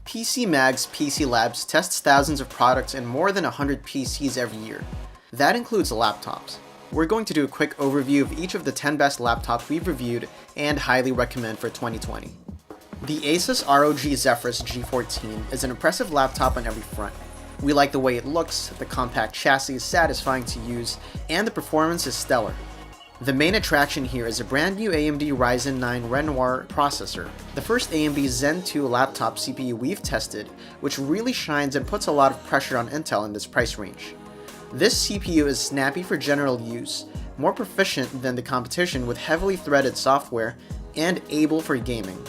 PC Mag's PC Labs tests thousands of products and more than 100 PCs every year. That includes laptops. We're going to do a quick overview of each of the 10 best laptops we've reviewed and highly recommend for 2020. The Asus ROG Zephyrus G14 is an impressive laptop on every front. We like the way it looks, the compact chassis is satisfying to use, and the performance is stellar. The main attraction here is a brand new AMD Ryzen 9 Renoir processor, the first AMD Zen 2 laptop CPU we've tested, which really shines and puts a lot of pressure on Intel in this price range. This CPU is snappy for general use, more proficient than the competition with heavily threaded software, and able for gaming.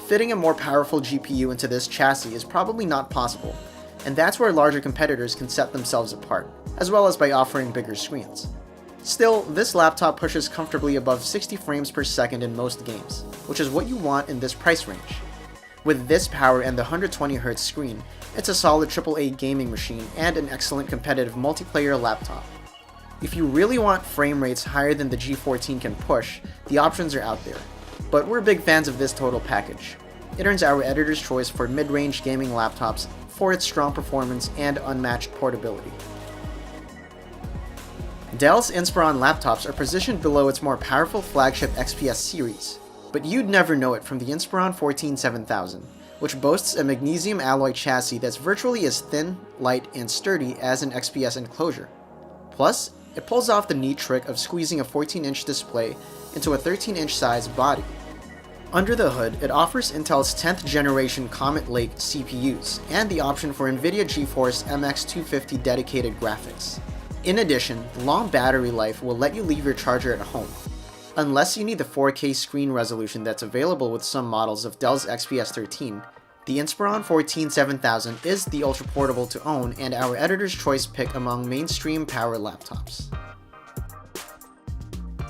Fitting a more powerful GPU into this chassis is probably not possible, and that's where larger competitors can set themselves apart, as well as by offering bigger screens. Still, this laptop pushes comfortably above 60 frames per second in most games, which is what you want in this price range. With this power and the 120Hz screen, it's a solid AAA gaming machine and an excellent competitive multiplayer laptop. If you really want frame rates higher than the G14 can push, the options are out there, but we're big fans of this total package. It earns our editor's choice for mid-range gaming laptops for its strong performance and unmatched portability. Dell's Inspiron laptops are positioned below its more powerful flagship XPS series, but you'd never know it from the Inspiron 147,000, which boasts a magnesium alloy chassis that's virtually as thin, light, and sturdy as an XPS enclosure. Plus, it pulls off the neat trick of squeezing a 14-inch display into a 13-inch size body. Under the hood, it offers Intel's 10th generation Comet Lake CPUs and the option for NVIDIA GeForce MX 250 dedicated graphics. In addition, long battery life will let you leave your charger at home. Unless you need the 4K screen resolution that's available with some models of Dell's XPS 13, the Inspiron 147,000 is the ultra-portable to own and our editor's choice pick among mainstream power laptops.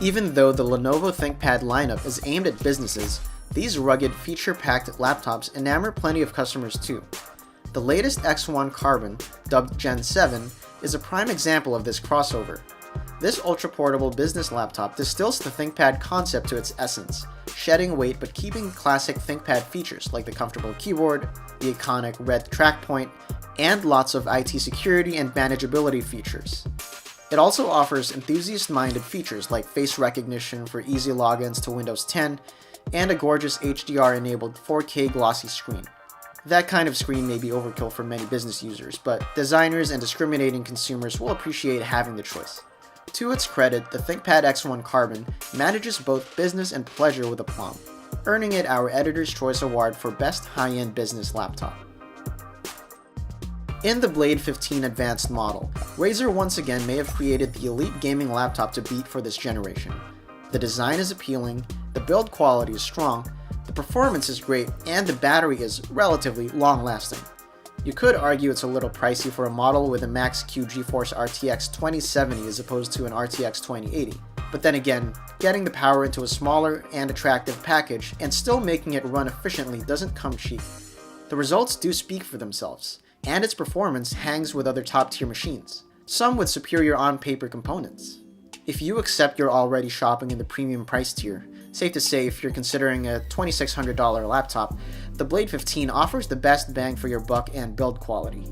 Even though the Lenovo ThinkPad lineup is aimed at businesses, these rugged, feature-packed laptops enamor plenty of customers too. The latest X1 Carbon, dubbed Gen 7, is a prime example of this crossover. This ultra-portable business laptop distills the ThinkPad concept to its essence, shedding weight but keeping classic ThinkPad features like the comfortable keyboard, the iconic red track point, and lots of IT security and manageability features. It also offers enthusiast-minded features like face recognition for easy logins to Windows 10, and a gorgeous HDR-enabled 4K glossy screen. That kind of screen may be overkill for many business users, but designers and discriminating consumers will appreciate having the choice. To its credit, the ThinkPad X1 Carbon manages both business and pleasure with aplomb, earning it our Editor's Choice Award for Best High-End Business Laptop. In the Blade 15 Advanced model, Razer once again may have created the elite gaming laptop to beat for this generation. The design is appealing, the build quality is strong, the performance is great, and the battery is relatively long-lasting. You could argue it's a little pricey for a model with a Max-Q GeForce RTX 2070 as opposed to an RTX 2080, but then again, getting the power into a smaller and attractive package and still making it run efficiently doesn't come cheap. The results do speak for themselves, and its performance hangs with other top-tier machines, some with superior on-paper components. If you accept you're already shopping in the premium price tier, safe to say if you're considering a $2,600 laptop, the Blade 15 offers the best bang for your buck and build quality.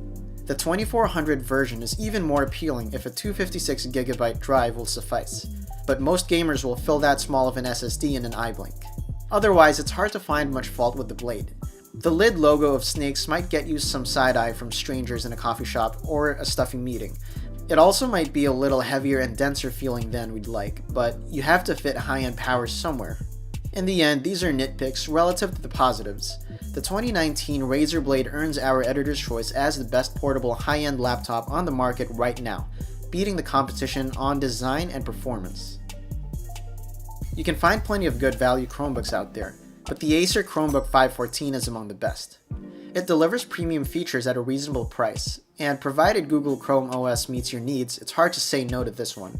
The 2400 version is even more appealing if a 256GB drive will suffice, but most gamers will fill that small of an SSD in an eye blink. Otherwise, it's hard to find much fault with the Blade. The lid logo of snakes might get you some side-eye from strangers in a coffee shop or a stuffy meeting. It also might be a little heavier and denser feeling than we'd like, but you have to fit high-end power somewhere. In the end, these are nitpicks relative to the positives. The 2019 Razer Blade earns our editor's choice as the best portable high-end laptop on the market right now, beating the competition on design and performance. You can find plenty of good value Chromebooks out there, but the Acer Chromebook 514 is among the best. It delivers premium features at a reasonable price, and provided Google Chrome OS meets your needs, it's hard to say no to this one.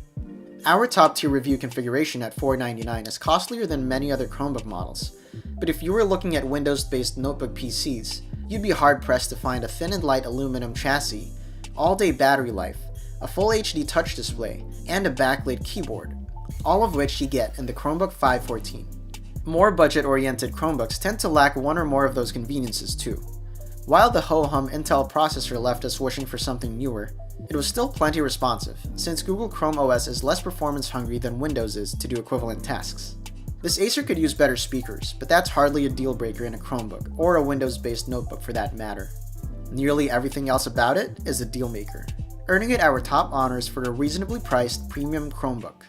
Our top-tier review configuration at $499 is costlier than many other Chromebook models, but if you were looking at Windows-based notebook PCs, you'd be hard-pressed to find a thin and light aluminum chassis, all-day battery life, a full HD touch display, and a backlit keyboard, all of which you get in the Chromebook 514. More budget-oriented Chromebooks tend to lack one or more of those conveniences too. While the ho-hum Intel processor left us wishing for something newer, it was still plenty responsive, since Google Chrome OS is less performance hungry than Windows is to do equivalent tasks. This Acer could use better speakers, but that's hardly a deal breaker in a Chromebook, or a Windows-based notebook for that matter. Nearly everything else about it is a deal maker, earning it our top honors for a reasonably priced premium Chromebook.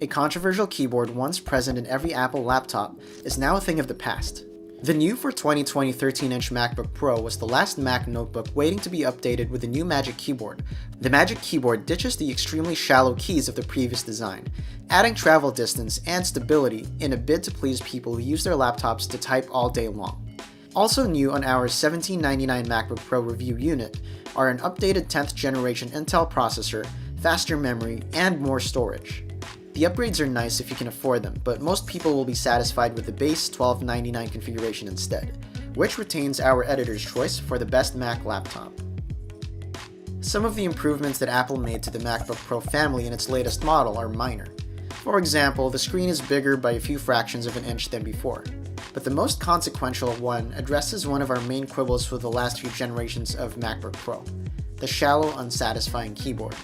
A controversial keyboard once present in every Apple laptop is now a thing of the past. The new for 2020 13-inch MacBook Pro was the last Mac notebook waiting to be updated with the new Magic Keyboard. The Magic Keyboard ditches the extremely shallow keys of the previous design, adding travel distance and stability in a bid to please people who use their laptops to type all day long. Also new on our $1799 MacBook Pro review unit are an updated 10th generation Intel processor, faster memory, and more storage. The upgrades are nice if you can afford them, but most people will be satisfied with the base $1299 configuration instead, which retains our editor's choice for the best Mac laptop. Some of the improvements that Apple made to the MacBook Pro family in its latest model are minor. For example, the screen is bigger by a few fractions of an inch than before. But the most consequential one addresses one of our main quibbles with the last few generations of MacBook Pro: the shallow, unsatisfying keyboard.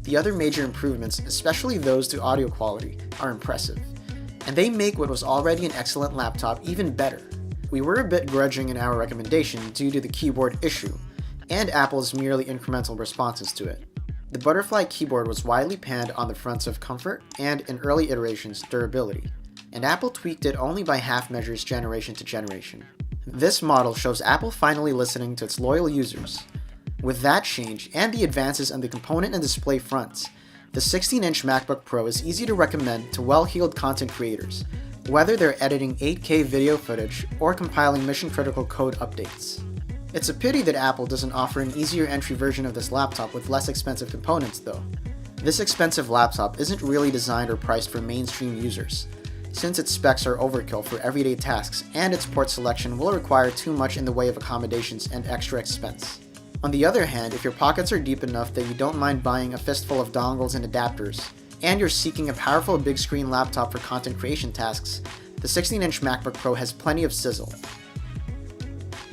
The other major improvements, especially those to audio quality, are impressive, and they make what was already an excellent laptop even better. We were a bit grudging in our recommendation due to the keyboard issue, and Apple's merely incremental responses to it. The butterfly keyboard was widely panned on the fronts of comfort and, in early iterations, durability, and Apple tweaked it only by half measures generation to generation. This model shows Apple finally listening to its loyal users. With that change, and the advances on the component and display fronts, the 16-inch MacBook Pro is easy to recommend to well-heeled content creators, whether they're editing 8K video footage or compiling mission-critical code updates. It's a pity that Apple doesn't offer an easier entry version of this laptop with less expensive components, though. This expensive laptop isn't really designed or priced for mainstream users, since its specs are overkill for everyday tasks and its port selection will require too much in the way of accommodations and extra expense. On the other hand, if your pockets are deep enough that you don't mind buying a fistful of dongles and adapters, and you're seeking a powerful big screen laptop for content creation tasks, the 16-inch MacBook Pro has plenty of sizzle.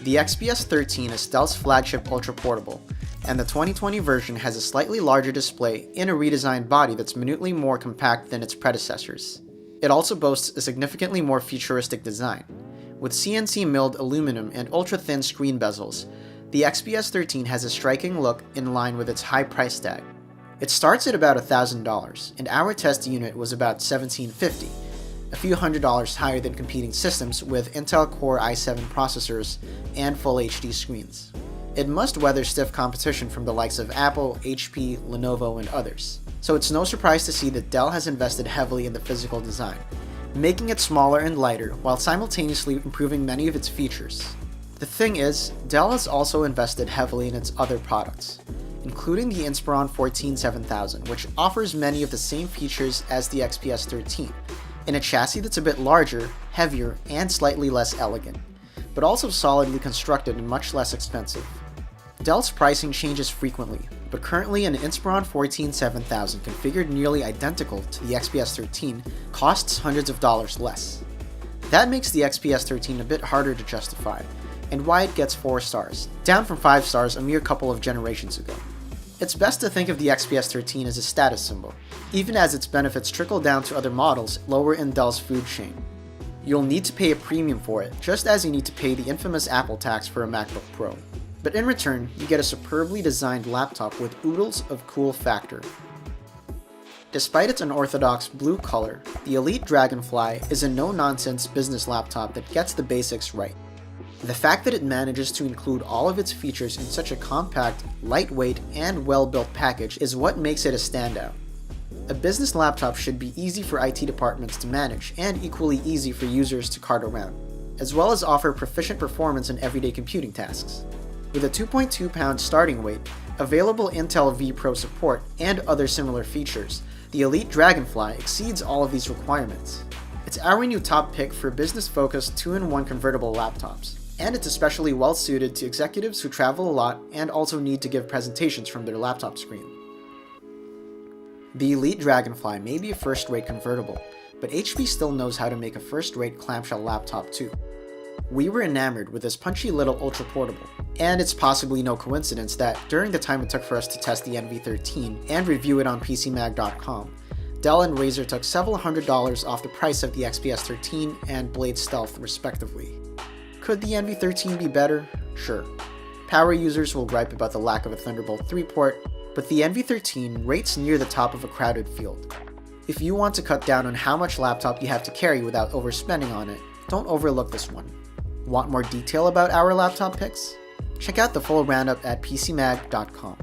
The XPS 13 is Dell's flagship ultra-portable, and the 2020 version has a slightly larger display in a redesigned body that's minutely more compact than its predecessors. It also boasts a significantly more futuristic design. With CNC milled aluminum and ultra-thin screen bezels, the XPS 13 has a striking look in line with its high price tag. It starts at about $1,000, and our test unit was about $1,750, a few $100s higher than competing systems with Intel Core i7 processors and Full HD screens. It must weather stiff competition from the likes of Apple, HP, Lenovo, and others, so it's no surprise to see that Dell has invested heavily in the physical design, making it smaller and lighter while simultaneously improving many of its features. The thing is, Dell has also invested heavily in its other products, including the Inspiron 14-7000, which offers many of the same features as the XPS 13, in a chassis that's a bit larger, heavier, and slightly less elegant, but also solidly constructed and much less expensive. Dell's pricing changes frequently, but currently an Inspiron 14-7000 configured nearly identical to the XPS 13 costs hundreds of dollars less. That makes the XPS 13 a bit harder to justify, and why it gets 4 stars, down from 5 stars a mere couple of generations ago. It's best to think of the XPS 13 as a status symbol, even as its benefits trickle down to other models lower in Dell's food chain. You'll need to pay a premium for it, just as you need to pay the infamous Apple tax for a MacBook Pro. But in return, you get a superbly designed laptop with oodles of cool factor. Despite its unorthodox blue color, the Elite Dragonfly is a no-nonsense business laptop that gets the basics right. The fact that it manages to include all of its features in such a compact, lightweight, and well-built package is what makes it a standout. A business laptop should be easy for IT departments to manage and equally easy for users to cart around, as well as offer proficient performance in everyday computing tasks. With a 2.2-pound starting weight, available Intel vPro support, and other similar features, the Elite Dragonfly exceeds all of these requirements. It's our new top pick for business-focused 2-in-1 convertible laptops, and it's especially well-suited to executives who travel a lot and also need to give presentations from their laptop screen. The Elite Dragonfly may be a first-rate convertible, but HP still knows how to make a first-rate clamshell laptop too. We were enamored with this punchy little ultra portable, and it's possibly no coincidence that during the time it took for us to test the NV13 and review it on PCMag.com, Dell and Razer took several $100s off the price of the XPS 13 and Blade Stealth respectively. Could the NV13 be better? Sure. Power users will gripe about the lack of a Thunderbolt 3 port, but the NV13 rates near the top of a crowded field. If you want to cut down on how much laptop you have to carry without overspending on it, don't overlook this one. Want more detail about our laptop picks? Check out the full roundup at PCMag.com.